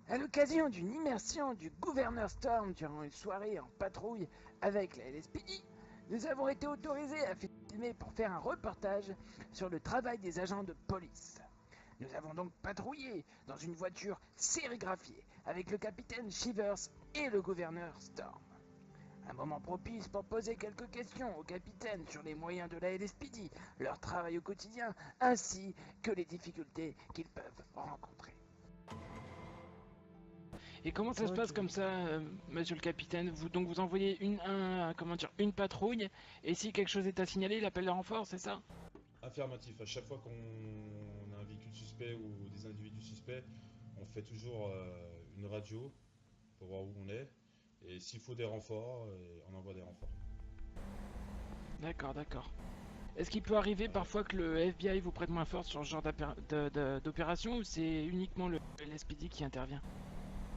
À l'occasion d'une immersion du gouverneur Storm durant une soirée en patrouille avec la LSPD, nous avons été autorisés à filmer pour faire un reportage sur le travail des agents de police. Nous avons donc patrouillé dans une voiture sérigraphiée avec le capitaine Shivers et le gouverneur Storm. Un moment propice pour poser quelques questions au capitaine sur les moyens de la LSPD, leur travail au quotidien, ainsi que les difficultés qu'ils peuvent rencontrer. Et comment ça se passe comme ça, monsieur le capitaine? Vous envoyez une patrouille, et si quelque chose est à signaler, il appelle le renfort, c'est ça? Affirmatif. À chaque fois qu'on a un véhicule suspect ou des individus suspects, on fait toujours une radio pour voir où on est. Et s'il faut des renforts, on envoie des renforts. D'accord, d'accord. Est-ce qu'il peut arriver parfois que le FBI vous prête main forte sur ce genre d'opération, ou c'est uniquement le LSPD qui intervient?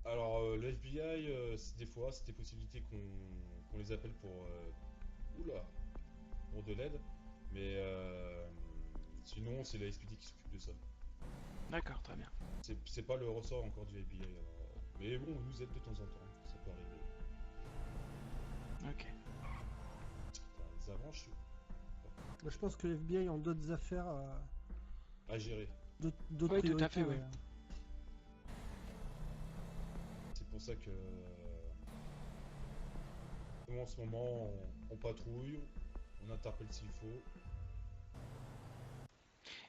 Alors, le FBI, des fois, c'est des possibilités qu'on les appelle pour de l'aide. Mais sinon, c'est la SPD qui s'occupe de ça. D'accord, très bien. C'est pas le ressort encore du FBI. Mais bon, on nous aide de temps en temps, ça peut arriver. Ok. Les avancées Je pense que les FBI ont d'autres affaires à gérer. d'autres Oui, tout à fait, oui. C'est pour ça que nous, en ce moment, on patrouille, on interpelle s'il faut.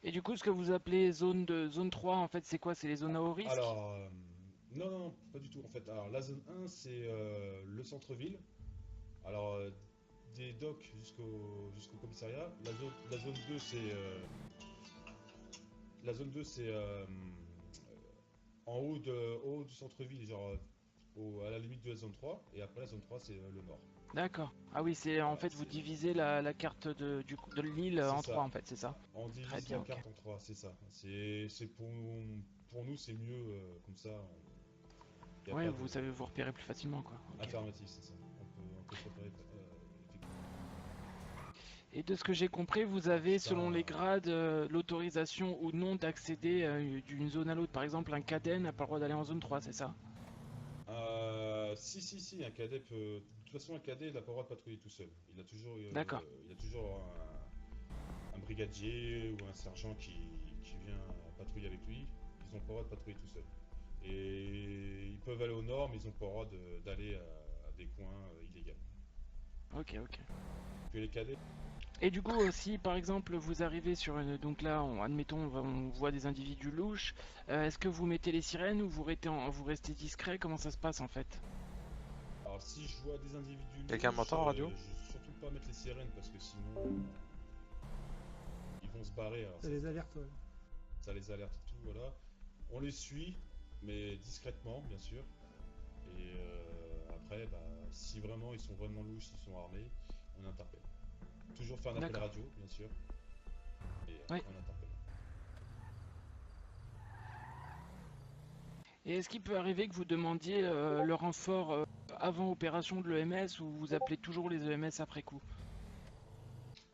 Et du coup, ce que vous appelez zone 3, en fait, c'est quoi? C'est les zones à haut risque? Alors, non, pas du tout en fait. Alors, la zone 1, c'est le centre-ville. Alors, des docks jusqu'au commissariat. La zone 2, c'est en haut du centre-ville, genre à la limite de la zone 3. Et après, la zone 3, c'est le nord. D'accord. Ah oui, c'est en fait vous divisez la carte de l'île en ça. 3 en fait, c'est ça? On Très divise bien, la ok. carte en 3, c'est ça. C'est pour nous, c'est mieux comme ça. Y a Ouais, pas vous de... savez vous repérer plus facilement, quoi. Ok. Affirmatif, c'est ça. On peut se repérer effectivement. Et de ce que j'ai compris, vous avez, selon les grades, l'autorisation ou non d'accéder d'une zone à l'autre. Par exemple, un cadet n'a pas le droit d'aller en zone 3, c'est ça? Si, un cadet peut. De toute façon, un cadet, il n'a pas le droit de patrouiller tout seul. D'accord. Il a toujours un brigadier ou un sergent qui vient patrouiller avec lui. Ils n'ont pas le droit de patrouiller tout seul. Et ils peuvent aller au nord, mais ils n'ont pas le droit d'aller à des coins illégaux. Ok, ok. Que les cadets. Et du coup, si par exemple vous arrivez sur une... Donc là, admettons, on voit des individus louches, est-ce que vous mettez les sirènes ou vous restez discret? Comment ça se passe en fait? Alors si je vois des individus Quelqu'un louches, m'entend en radio? je vais surtout pas mettre les sirènes parce que sinon ils vont se barrer. Alors, Ça les alerte, ouais. ça les alerte et tout, voilà. On les suit, mais discrètement, bien sûr. Et après, bah, si vraiment ils sont vraiment louches, s'ils sont armés, on interpelle. Toujours faire un appel radio, bien sûr. Et Oui. on interpelle. Et est-ce qu'il peut arriver que vous demandiez le renfort avant opération de l'EMS, ou vous appelez toujours les EMS après coup?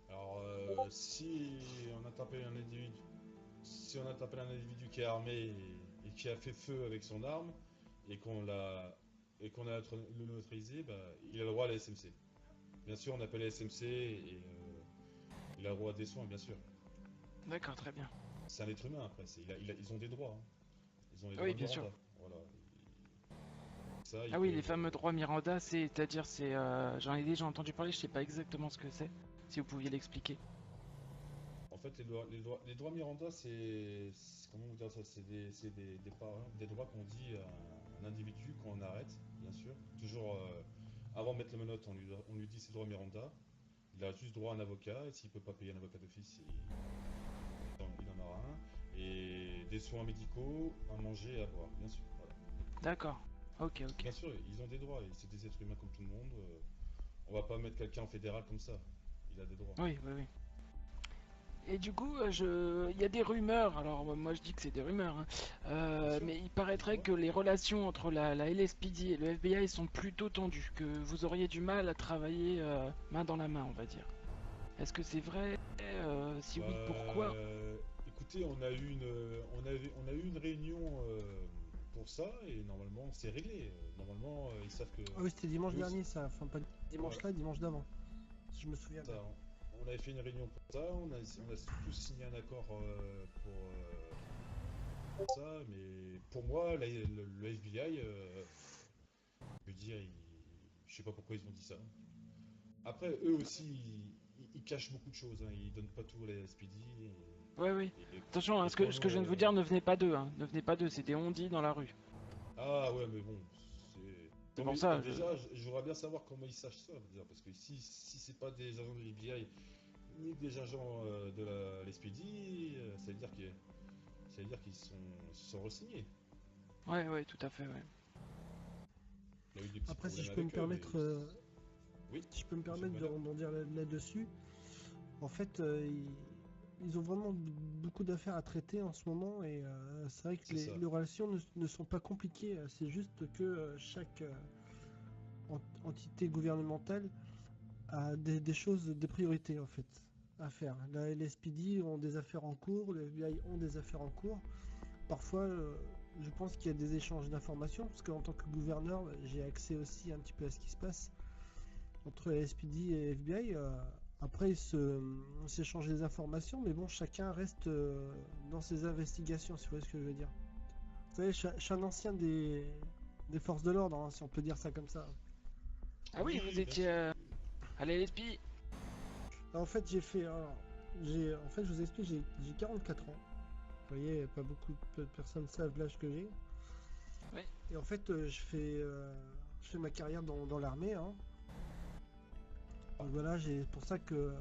Alors, si on interpelle un individu, qui est armé et qui a fait feu avec son arme et qu'on a le neutralisé, bah, il a le droit à la SMC. Bien sûr, on appelle la SMC et il a le droit à des soins, bien sûr. D'accord, très bien. C'est un être humain après, ils ont des droits. Hein. Ils ont les droits Oui, de bien Miranda. sûr. Voilà. Ah oui, les fameux droits Miranda, c'est-à-dire, j'en ai déjà entendu parler, je sais pas exactement ce que c'est. Si vous pouviez l'expliquer. En fait, les droits Miranda, comment vous dire ça? C'est des droits qu'on dit à un individu quand on arrête, bien sûr. Toujours avant de mettre la menotte, on lui dit ses droits Miranda. Il a juste droit à un avocat, et s'il peut pas payer un avocat d'office, il en aura un. Et des soins médicaux, à manger et à boire, bien sûr. Voilà. D'accord. Ok, ok. Bien sûr, ils ont des droits, et c'est des êtres humains comme tout le monde. On va pas mettre quelqu'un en fédéral comme ça. Il a des droits. Oui, oui, oui. Et du coup, il y a des rumeurs, alors moi je dis que c'est des rumeurs, hein, mais il paraîtrait que les relations entre la LSPD et le FBI sont plutôt tendues, que vous auriez du mal à travailler main dans la main, on va dire. Est-ce que c'est vrai? Si oui, pourquoi? Écoutez, on a eu une réunion pour ça et normalement c'est réglé. Normalement ils savent que Ah oui, c'était dimanche Oui, dernier ça, enfin pas dimanche là, dimanche d'avant. Si je me souviens bien. ça, on avait fait une réunion pour ça, on a tous signé un accord pour ça, mais pour moi le FBI, je veux dire, je sais pas pourquoi ils ont dit ça. Après eux aussi ils cachent beaucoup de choses, hein. Ils donnent pas tout à la SPD. Ouais, oui. Et Attention, hein, et ce que je viens de vous dire ne venez pas d'eux, hein. Ne venez pas d'eux, c'est des on-dit dans la rue. Ah ouais, mais bon, c'est. C'est Non, pour mais ça. déjà, j'aimerais bien savoir comment ils sachent ça, déjà, parce que si c'est pas des agents de l'FBI ni des agents de la l'SPD, ça veut dire qu'ils se sont re-signés. Ouais, ouais, tout à fait, ouais. Il y a eu des petits Après, si problèmes je peux me avec eux, mais permettre, oui, si je peux me monsieur permettre le de maire. rebondir là-dessus, en fait, ils ont vraiment beaucoup d'affaires à traiter en ce moment et c'est vrai que C'est ça. les relations ne sont pas compliquées. C'est juste que chaque entité gouvernementale a des choses, des priorités en fait à faire. La LSPD ont des affaires en cours, les FBI ont des affaires en cours. Parfois, je pense qu'il y a des échanges d'informations parce qu'en tant que gouverneur, j'ai accès aussi un petit peu à ce qui se passe entre LSPD et FBI. Après, on s'échange des informations, mais bon, chacun reste dans ses investigations, si vous voyez ce que je veux dire. Vous savez, je suis un ancien des forces de l'ordre, hein, si on peut dire ça comme ça. Ah oui, vous Oui, bien étiez sûr. à la LSPI. En fait, en fait, je vous explique, j'ai 44 ans. Vous voyez, pas beaucoup de personnes savent l'âge que j'ai. Oui. Et en fait, je fais ma carrière dans l'armée, hein. Donc voilà, pour ça que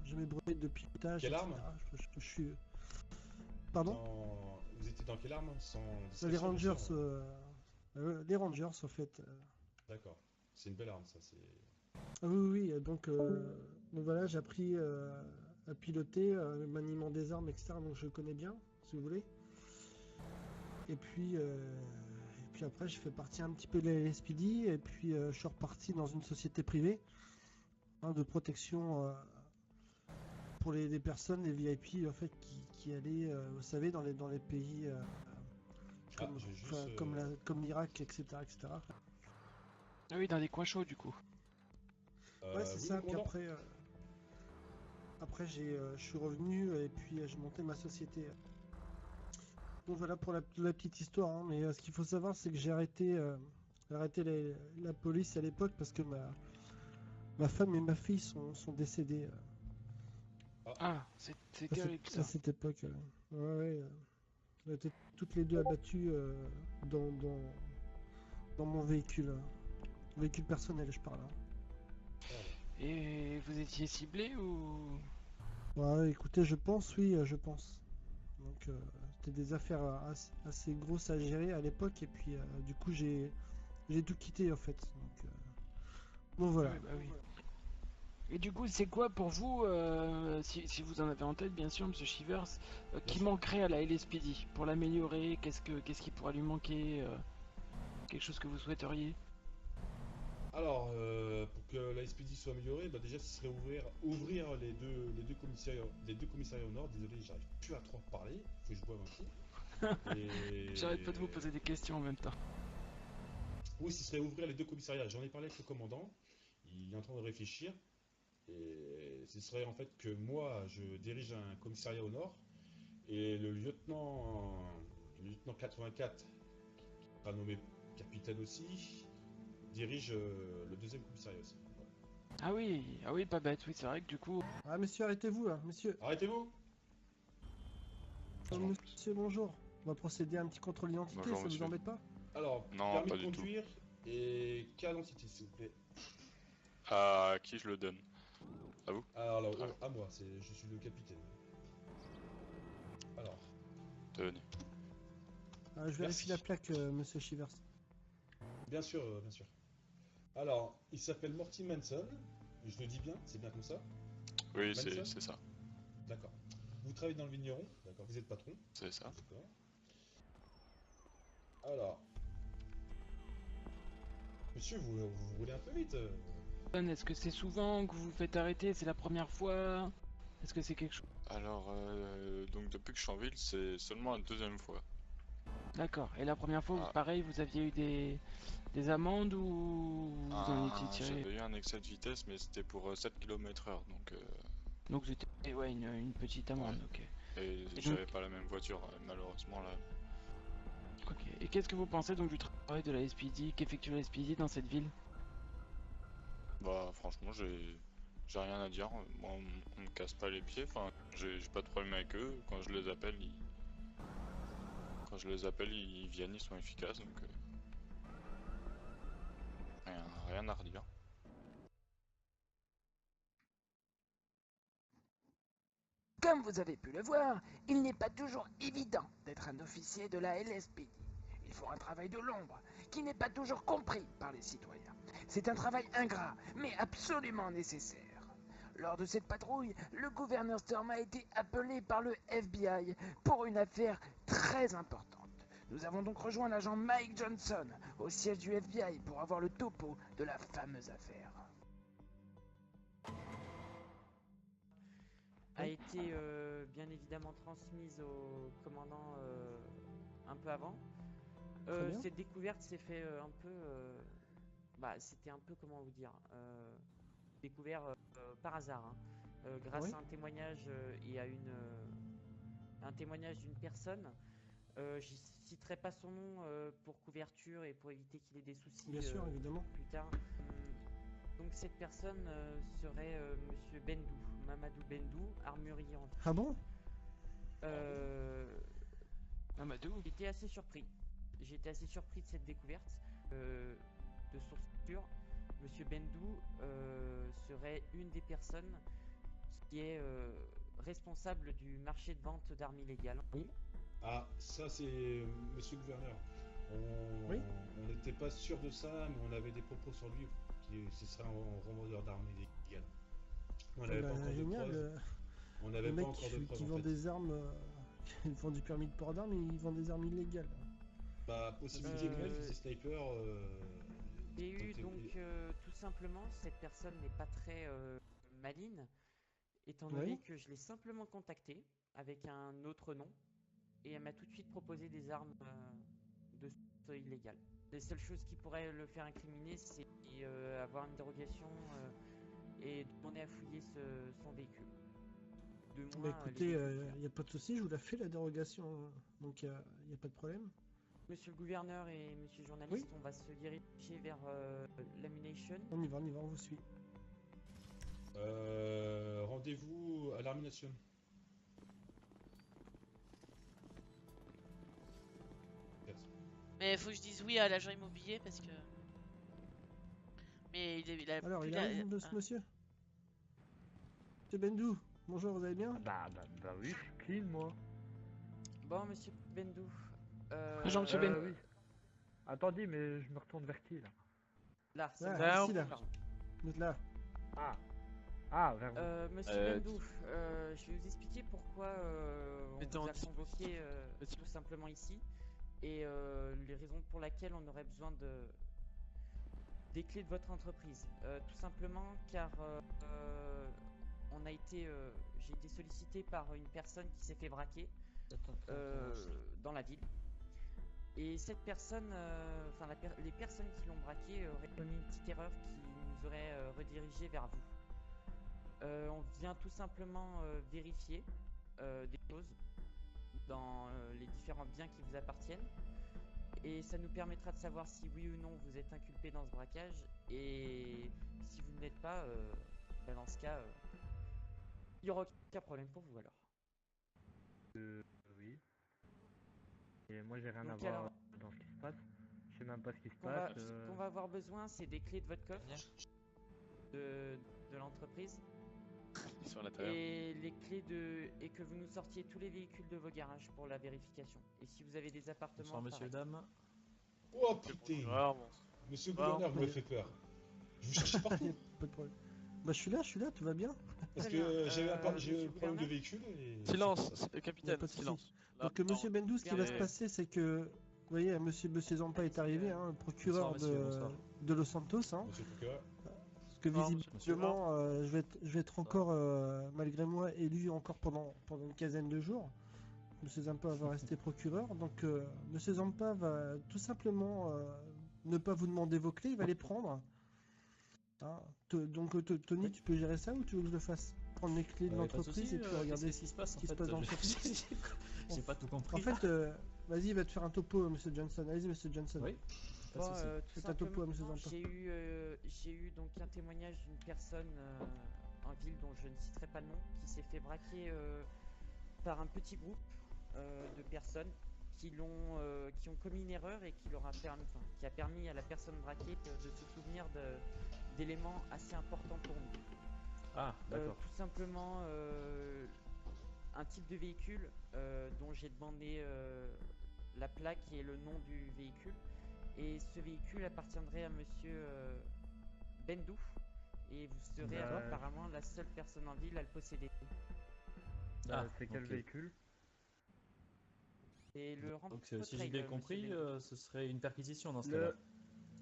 j'ai mes brevets de pilotage, Quelle arme? etc. Je suis. Pardon? Vous étiez dans quelle arme? Sans Les discrétion, bien Rangers, sûr. les Rangers, en fait. D'accord. C'est une belle arme, ça. C'est. Ah oui, oui, donc voilà, j'ai appris à piloter, le maniement des armes, etc. Donc je connais bien, si vous voulez. Et puis après, je fais partie un petit peu de la LSPD, et puis je suis reparti dans une société privée, hein, de protection pour les personnes, les VIP, en fait, qui allaient, vous savez, dans les pays Ah, comme, je vais enfin, juste. comme l'Irak, etc., etc. Ah oui, dans des coins chauds, du coup. Ouais, c'est Oui, mon ça. Puis commandant. après je suis revenu et puis j'ai monté ma société. Donc voilà pour la petite histoire, hein. Mais ce qu'il faut savoir, c'est que j'ai arrêté la police à l'époque parce que ma femme et ma fille sont décédées Ah, Ah, c'est terrible, à ça. cette époque. Ouais, ouais, elles étaient toutes les deux abattues dans, dans, dans mon véhicule personnel, je parle, hein. merde. Et vous étiez ciblé ou... Ouais, écoutez, je pense, oui, je pense. Donc, c'était des affaires assez grosses à gérer à l'époque, et puis du coup, j'ai tout quitté en fait. Donc Ah voilà. oui, bah oui. Et du coup, c'est quoi pour vous, si vous en avez en tête, bien sûr, Monsieur Shivers, Bien qui sûr. manquerait à la LSPD pour l'améliorer? Qu'est-ce qui pourrait lui manquer? Quelque chose que vous souhaiteriez? Alors, pour que la SPD soit améliorée, bah déjà, ce serait ouvrir les deux commissariats au nord. Désolé, j'arrive plus à trop parler. Faut que je boive un coup. J'arrête pas de vous Et poser des questions en même temps. oui, ce serait ouvrir les deux commissariats. J'en ai parlé avec le commandant. Il est en train de réfléchir. Et ce serait en fait que moi, je dirige un commissariat au nord et le lieutenant 84, qui sera nommé capitaine aussi, dirige le deuxième commissariat aussi. Voilà. Ah oui, pas bête, oui, c'est vrai que du coup... Ah, monsieur, arrêtez-vous là, monsieur. Arrêtez-vous! Bonjour, monsieur. Monsieur, bonjour. On va procéder à un petit contrôle d'identité, Bonjour, ça vous monsieur. embête pas? Alors, Non, permis pas de du tout. conduire et carte d'identité, s'il vous plaît. À qui je le donne? À vous? Alors, Très bien. à moi, je suis le capitaine. Alors, Tenez. Je vérifie merci. la plaque, monsieur Shivers. Bien sûr, bien sûr. Alors, il s'appelle Morty Manson. Je le dis bien, c'est bien comme ça. Oui, Manson? c'est ça. D'accord. Vous travaillez dans le vigneron, d'accord, vous êtes patron. C'est ça. D'accord. Alors, monsieur, vous roulez un peu vite. Est-ce que c'est souvent que vous vous faites arrêter? C'est la première fois? Est-ce que c'est quelque chose? Alors, donc depuis que je suis en ville, c'est seulement la deuxième fois. D'accord. Et la première fois, Ah. pareil, vous aviez eu des amendes ou vous en étiez tiré? J'avais eu un excès de vitesse, mais c'était pour 7 km/h, Donc c'était ouais, une petite amende, ouais. ok. Et Et donc, j'avais pas la même voiture, malheureusement là. ok. Et qu'est-ce que vous pensez donc du travail de la SPD, qu'effectue la SPD dans cette ville? Bah franchement, j'ai rien à dire. Moi, on me casse pas les pieds. Enfin, j'ai pas de problème avec eux. Quand je les appelle, ils viennent, ils sont efficaces, rien à redire. Comme vous avez pu le voir, il n'est pas toujours évident d'être un officier de la LSPD. Ils font un travail de l'ombre qui n'est pas toujours compris par les citoyens. C'est un travail ingrat, mais absolument nécessaire. Lors de cette patrouille, le gouverneur Storm a été appelé par le FBI pour une affaire très importante. Nous avons donc rejoint l'agent Mike Johnson au siège du FBI pour avoir le topo de la fameuse affaire. A été bien évidemment transmise au commandant un peu avant. Très bien. Cette découverte s'est fait un peu... c'était un peu, comment vous dire, découvert par hasard, hein. Grâce Oui. à un témoignage et à un témoignage d'une personne. Je citerai pas son nom pour couverture et pour éviter qu'il ait des soucis Bien sûr, évidemment. plus tard. Donc cette personne serait Monsieur Bendou, Mamadou Bendou, armurier en Ah bon? Amadou? J'étais assez surpris. J'ai été assez surpris de cette découverte. De source sûre, Monsieur Bendou serait une des personnes qui est responsable du marché de vente d'armes illégales. Ah, ça c'est monsieur le gouverneur. Oui. On n'était pas sûr de ça, mais on avait des propos sur lui qui ce serait un revendeur d'armes illégales. On n'avait pas encore de génial. preuves. On Le n'avait pas mec encore de preuves qui en vend fait. des armes, il vend du permis de port d'armes, il vend des armes illégales. Bah, possibilité que le fusil sniper. J'ai eu tenté- donc tout simplement, cette personne n'est pas très maligne, étant donné Oui. que je l'ai simplement contactée avec un autre nom, et elle m'a tout de suite proposé des armes de source illégale. Les seules choses qui pourraient le faire incriminer, c'est avoir une dérogation et demander à fouiller son véhicule. De Bah moins, écoutez, les véhicules il n'y a pas de souci, je vous la fais la dérogation, donc il n'y a pas de problème. Monsieur le gouverneur et monsieur le journaliste, on va se diriger vers l'ammunition. On y va, on vous suit. Rendez-vous à l'armination. Mais faut que je dise oui à l'agent immobilier parce que. Mais il a Alors, plus il la- arrive, ce monsieur? Monsieur Bendou, bonjour, vous allez bien? Bah oui, je suis clean moi. Bon, monsieur Bendou. Bonjour, monsieur Bendou. Oui. Attendez, mais je me retourne vers qui là? Là, c'est Ah, bon, ici, là. pardon. Vous êtes là. Vers vous. Monsieur Bendou, je vais vous expliquer pourquoi on Mettez vous en a convoqué Vas-y. tout simplement ici et les raisons pour lesquelles on aurait besoin des clés de votre entreprise. Tout simplement car j'ai été sollicité par une personne qui s'est fait braquer dans la ville. Et cette personne, les personnes qui l'ont braqué auraient commis une petite erreur qui nous aurait redirigé vers vous. On vient tout simplement vérifier des choses dans les différents biens qui vous appartiennent. Et ça nous permettra de savoir si oui ou non vous êtes inculpé dans ce braquage. Et si vous ne l'êtes pas, dans ce cas, il n'y aura aucun problème pour vous alors. Oui. Et moi j'ai rien Donc à voir alors- dans ce qui se passe. Je sais même pas ce qui se Ce qu'on va, passe. ce qu'on va avoir besoin, c'est des clés de votre coffre de l'entreprise. Ils sont à l'intérieur. Et les clés et que vous nous sortiez tous les véhicules de vos garages pour la vérification. Et si vous avez des appartements, Bonsoir monsieur et pareil. dames. Oh putain! Alors, bon. Monsieur le Bon. gouverneur, vous me fait peur. Je vous cherchez partout. Pas de problème. Bah, je suis là, tout va bien. Parce Très bien. que j'ai un Monsieur le problème de gouverneur véhicule et. Silence, Y a capitaine, pas de souci. silence. Là, Donc, monsieur Bendou, ce qui va se regardez. passer, c'est que, vous voyez, monsieur Zampa est arrivé, hein, le procureur Bonsoir, monsieur, bonsoir. de Los Santos, hein, Monsieur le procureur. parce que Bonsoir, visiblement, je vais être encore, malgré moi, élu encore pendant une quinzaine de jours. Monsieur Zampa va rester procureur. Donc, Monsieur Zampa va tout simplement ne pas vous demander vos clés, il va les prendre. Hein. Donc, Tony, tu peux gérer ça ou tu veux que je le fasse? Prendre les clés de l'entreprise et puis regarder ce qui se passe ce qui se passe dans l'entreprise. J'ai pas tout compris. En fait, vas-y, il va te faire un topo, Monsieur Johnson. Allez-y, Monsieur Johnson. Oui. Pas de souci. Tout Faites un topo à Monsieur simplement, Zampa. j'ai eu donc un témoignage d'une personne en ville dont je ne citerai pas le nom, qui s'est fait braquer par un petit groupe de personnes qui ont commis une erreur et qui a permis à la personne braquée de se souvenir d'éléments assez importants pour nous. Ah, d'accord. Tout simplement un type de véhicule dont j'ai demandé la plaque et le nom du véhicule. Et ce véhicule appartiendrait à monsieur Bendou. Et vous serez apparemment la seule personne en ville à le posséder. C'est quel véhicule? Et le Donc si j'ai bien compris, ce serait une perquisition dans ce cas-là.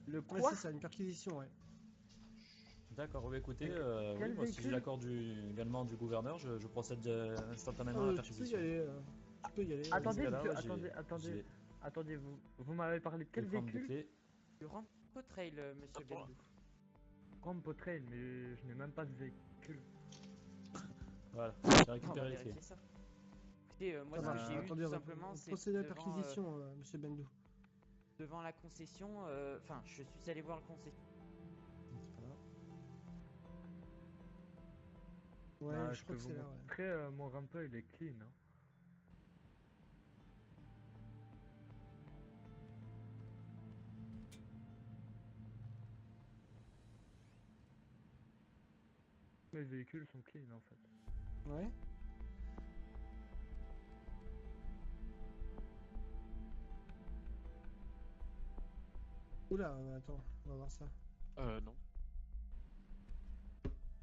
Le Ouais, quoi? c'est ça, une perquisition, ouais. D'accord, bah, écoutez, Quel oui, moi si j'ai véhicule? l'accord également du gouverneur, je procède instantanément à la Tu peux y perquisition. aller. Tu peux y aller. Attendez, Dans ce cas-là, monsieur, j'ai attendez, vous m'avez parlé de quel les formes de véhicule? clés. Le Rampo Trail, monsieur Bendou. Rampo Trail, mais je n'ai même pas de véhicule. Voilà, j'ai On va récupéré les clés. vérifier ça. Écoutez, moi Ça ce que marche. j'ai eu Attendez, tout on va simplement, c'est procéder à la devant, perquisition, Monsieur Bendou. devant la concession, enfin je suis allé voir le concession. Ouais, Bah, je crois que peux c'est vous là, ouais. montrer, mon Rampo il est clean. Hein. Mes véhicules sont clean en fait. Ouais. Oula, attends, on va voir ça. Non.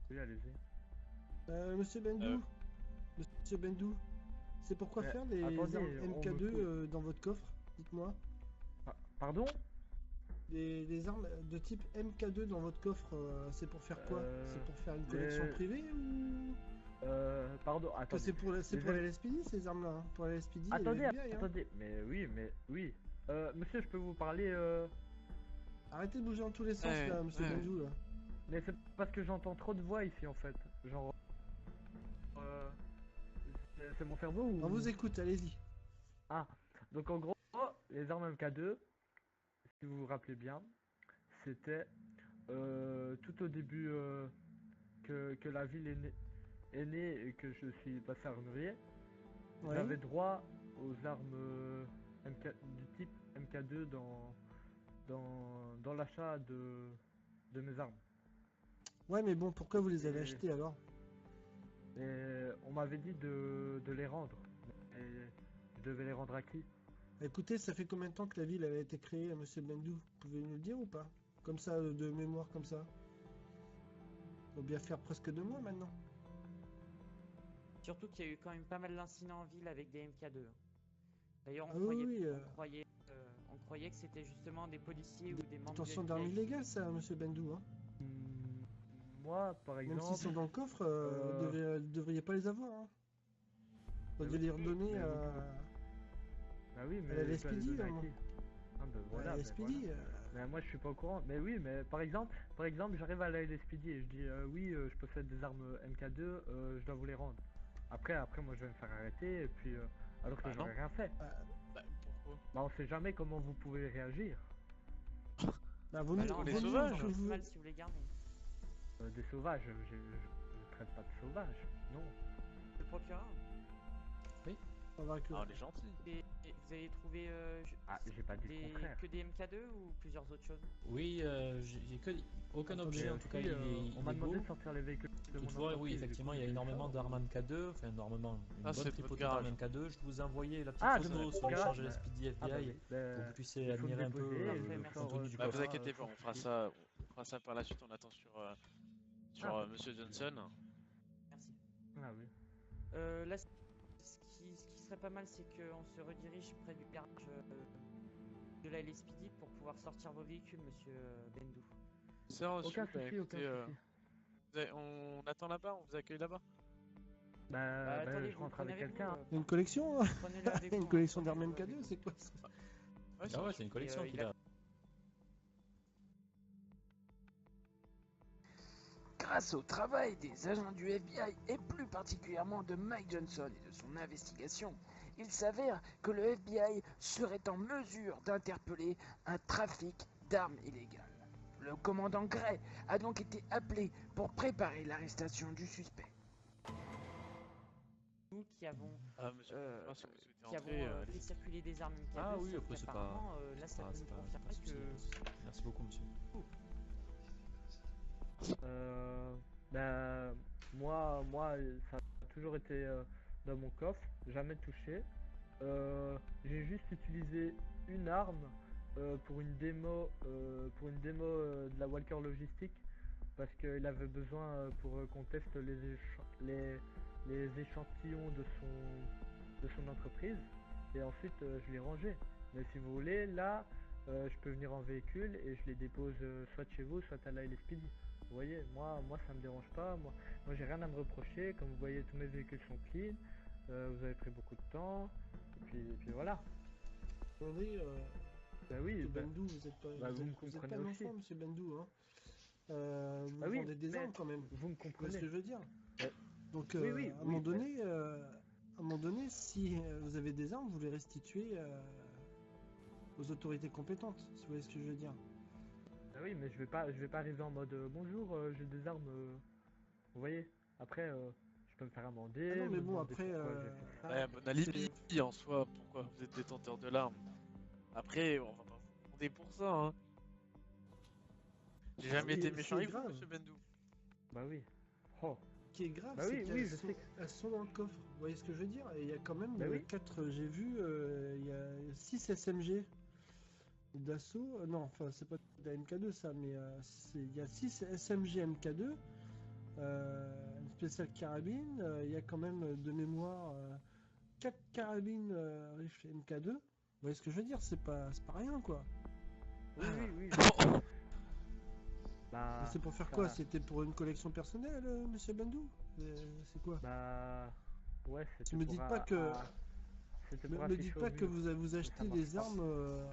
Oui, allez-y. Monsieur Bendou, Monsieur Bendou, c'est pourquoi Mais faire les attendez, armes on me MK2 fouille. dans votre coffre? Dites-moi. Pardon? Les armes de type MK2 dans votre coffre, c'est pour faire quoi? C'est pour faire une collection privée ou Pardon, Parce que attendez. c'est pour la LSPD ces armes-là, hein. Pour la LSPD et Attendez, le FBI, hein. attendez, mais oui. Monsieur, je peux vous parler Arrêtez de bouger dans tous les sens là, Monsieur Bendou là. Mais c'est parce que j'entends trop de voix ici en fait. Genre. C'est mon cerveau ou. On vous écoute, allez-y. Ah, donc en gros, les armes MK2, si vous vous rappelez bien, c'était tout au début que la ville est née et que je suis passé armurier. Ouais. J'avais droit aux armes du type MK2 dans l'achat de mes armes. Ouais, mais bon, pourquoi vous les avez achetés alors? Et on m'avait dit de les rendre. Et je devais les rendre à qui? Écoutez, ça fait combien de temps que la ville avait été créée, Monsieur Bendou? Vous pouvez nous le dire ou pas? Comme ça, de mémoire comme ça. Ça va bien faire presque 2 mois maintenant. Surtout qu'il y a eu quand même pas mal d'incidents en ville avec des MK2. D'ailleurs, Ah oui, on croyait que c'était justement des policiers ou des membres Attention du d'armes FBI. illégales ça, Monsieur Bendou, hein. Moi, par Même exemple. s'ils sont dans le coffre, vous devriez pas les avoir, hein. Vous devez les redonner mais à... Bah oui, mais la je dois les LSPD, donner à hein. qui? Ah bah voilà, la bah LSPD. voilà. Mais moi je suis pas au courant. Mais oui, mais par exemple, j'arrive à la LSPD et je dis oui, je possède des armes MK2, je dois vous les rendre. Après moi je vais me faire arrêter et puis alors que j'aurais rien fait. Bah, pourquoi? Bah on sait jamais comment vous pouvez réagir. Bah, vaut Bah mieux- là, on les va vaut mieux sauvages. que faire vous- mal si vous les gardez. Des sauvages, je traite pas de sauvages, non. Le procureur, On va voir que- Ah, on est gentil. et vous avez trouvé J'ai pas dit le contraire. que des MK2 ou plusieurs autres choses? Oui, j'ai aucun objet Mais en tout cas aussi, il on m'a est demandé beau. de sortir les véhicules de mon Toutefois, oui, entreprise, effectivement, du il y a coup, énormément d'armes MK2, enfin énormément, une Ah, bonne c'est votre tripotée garage. d'armes MK2. Je vous ai envoyé la petite Ah, de photo mon sur garage, l'échange LSPD Ah bah FBI oui, pour que vous puissiez il faut me admirer un peu déposer et je le vous contenu sors, du Bah, coffre. vous inquiétez pas, on fera ça par la suite, on attend sur Monsieur Johnson. Merci. Ah oui. Là, ce qui serait pas mal, c'est qu'on se redirige près du garage de la LSPD pour pouvoir sortir vos véhicules, monsieur Bendou. C'est reçu, Aucun bah, souci, aucun écoutez, souci. on attend là-bas, on vous accueille là-bas. attendez, je vous rentre prenez avec avec vous, quelqu'un. hein. Une collection, hein. prenez-le avec vous, Une hein, collection prenez-le d'armes avec MK2, vous. c'est quoi ça? Ah ouais, c'est une collection il qu'il a- a. Grâce au travail des agents du FBI et plus particulièrement de Mike Johnson et de son investigation, il s'avère que le FBI serait en mesure d'interpeller un trafic d'armes illégales. Le commandant Gray a donc été appelé pour préparer l'arrestation du suspect. Nous qui avons, Ah, monsieur, euh, je sais pas si vous souhaitez qui avons entrer, fait allez-y. circuler des armes MK2, Ah oui, sauf après, c'est pas- qu'apparemment, là, ça Ah, peut c'est nous pas un confirmer souci, que... pas de souci. Merci beaucoup, monsieur. Ça a toujours été dans mon coffre, jamais touché. J'ai juste utilisé une arme pour une démo, de la Walker Logistique parce qu'il avait besoin pour qu'on teste les échantillons de son entreprise et ensuite je l'ai rangé. Mais si vous voulez, là, je peux venir en véhicule et je les dépose soit chez vous, soit à la LSPD. Vous voyez, moi ça me dérange pas. Moi j'ai rien à me reprocher. Comme vous voyez, tous mes véhicules sont clean. Vous avez pris beaucoup de temps. Et puis voilà. Attendez, Bah oui, monsieur bah, Bendou, vous êtes pas, bah, vous me êtes comprenez pas un aussi. enfant, monsieur Bendou, hein. Vous Bah oui, vendez des mais armes quand même. vous me Vous voyez comprenez. ce que je veux dire? Ouais. Donc, Oui, oui, à un oui, moment donné, si vous avez des armes, vous les restituez aux autorités compétentes, si vous voyez ce que je veux dire. Bah oui, mais je vais pas arriver en mode bonjour, j'ai des armes. Vous voyez. Après, je peux me faire amender. Ah non, mais me bon, demander après, pourquoi j'ai fait ça. Ouais, un bon alibi en soi, pourquoi vous êtes détenteur de l'arme. Après, on va pas vous demander pour ça, hein. J'ai jamais Et été ce méchant qui est avec vous, grave. monsieur Bendou. Bah oui. Oh. Ce qui est grave, Bah c'est oui, qu'elles oui, je sont, sais que- elles sont dans le coffre. Vous voyez ce que je veux dire? Et il y a quand même Bah oui. 4, j'ai vu, il y a 6 SMG d'assaut. Non, enfin, c'est pas de la MK2 ça, mais il y a 6 SMG MK2, une spéciale carabine. Il y a quand même de mémoire 4 carabines rifle MK2. Vous voyez ce que je veux dire? C'est pas rien quoi. Oui, oui, oui. Bon, Bah, Mais c'est pour faire ça- quoi? C'était pour une collection personnelle, monsieur Bendou? C'est quoi? Bah, ouais, c'était me pour dites pas que- c'était Me pour dites afficher pas au que vu. vous achetez marche des pas. armes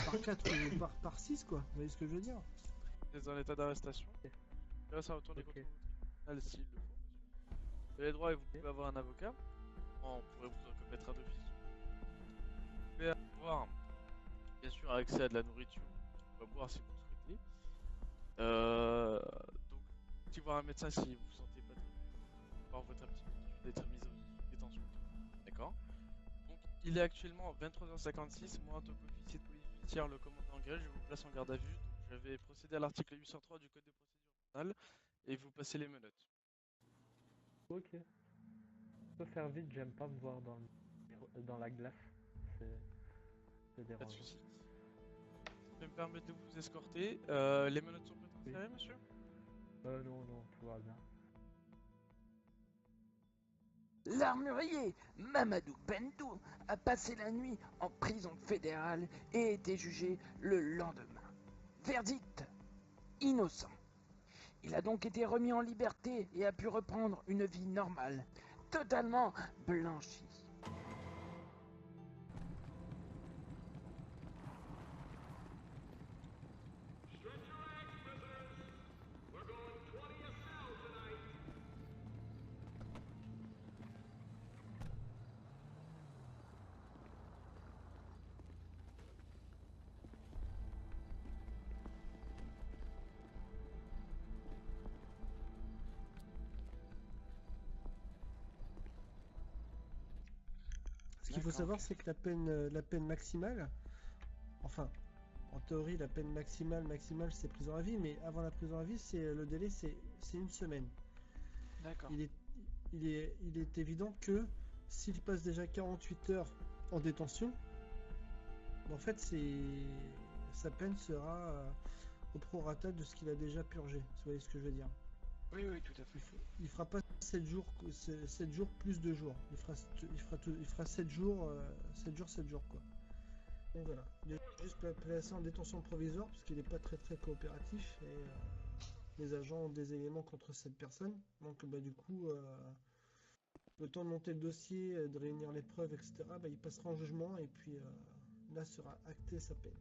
par 4 ou par 6 quoi. Vous voyez ce que je veux dire? vous êtes en état d'arrestation. Là, ça retourne Ok. contre votre tribunal s'il le faut, monsieur. Vous avez le droit et vous pouvez avoir un avocat. On pourrait vous en commettre un d'office. Vous pouvez avoir, bien sûr, accès à de la nourriture. On va boire si vous le souhaitez. Donc, allez voir un médecin si vous vous sentez pas très bien. Voir votre aptitude d'être mis en détention. D'accord? Donc, il est actuellement 23h56. Moi, en tant qu'officier de police judiciaire, le commandant Gray, je vous place en garde à vue. Donc, je vais procéder à l'article 803 du code de procédure pénale et vous passez les menottes. Ok. Faut faire vite, j'aime pas me voir dans la glace. C'est Pas de dérangeant. soucis. Je vais me permettre de vous escorter. Les menottes sont prêtes à serrer, monsieur? Non, tout va bien. L'armurier Mamadou Bendou a passé la nuit en prison fédérale et a été jugé le lendemain. Verdict: innocent. Il a donc été remis en liberté et a pu reprendre une vie normale, totalement blanchie. Ce qu'il faut savoir, c'est que la peine maximale, enfin, en théorie, la peine maximale, c'est prison à vie, mais avant la prison à vie, le délai, c'est une semaine. D'accord. Il est évident que s'il passe déjà 48 heures en détention, en fait, sa peine sera au prorata de ce qu'il a déjà purgé. Vous voyez ce que je veux dire? Oui, oui, tout à fait. Il fera pas 7 jours, 7 jours plus 2 jours. Il fera 7 jours, 7 jours quoi. Donc voilà. Il est juste placé en détention provisoire parce qu'il n'est pas très coopératif et les agents ont des éléments contre cette personne. Donc bah du coup, le temps de monter le dossier, de réunir les preuves, etc., bah, il passera en jugement et puis là sera actée sa peine.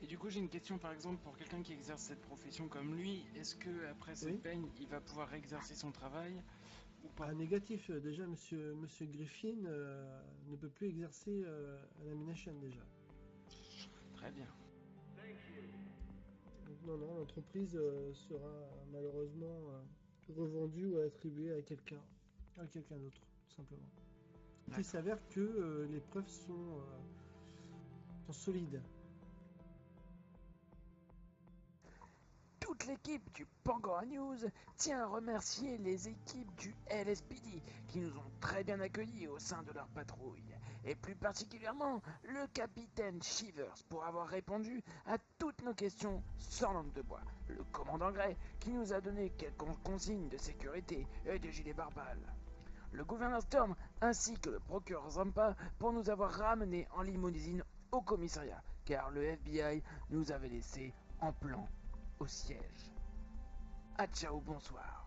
Et du coup, j'ai une question par exemple pour quelqu'un qui exerce cette profession comme lui. Est-ce que après cette Oui. peine, il va pouvoir exercer son travail ou pas? Ah, négatif, déjà monsieur Griffin ne peut plus exercer à la Mination déjà. Très bien. Donc, non, l'entreprise sera malheureusement revendue ou attribuée à quelqu'un d'autre, tout simplement. Il s'avère que les preuves sont solides. Toute l'équipe du Pangora News tient à remercier les équipes du LSPD qui nous ont très bien accueillis au sein de leur patrouille, et plus particulièrement le capitaine Shivers pour avoir répondu à toutes nos questions sans langue de bois, le commandant Gray qui nous a donné quelques consignes de sécurité et des gilets pare-balles, le gouverneur Storm ainsi que le procureur Zampa pour nous avoir ramenés en limousine au commissariat, car le FBI nous avait laissés en plan au siège. Ah ciao, bonsoir.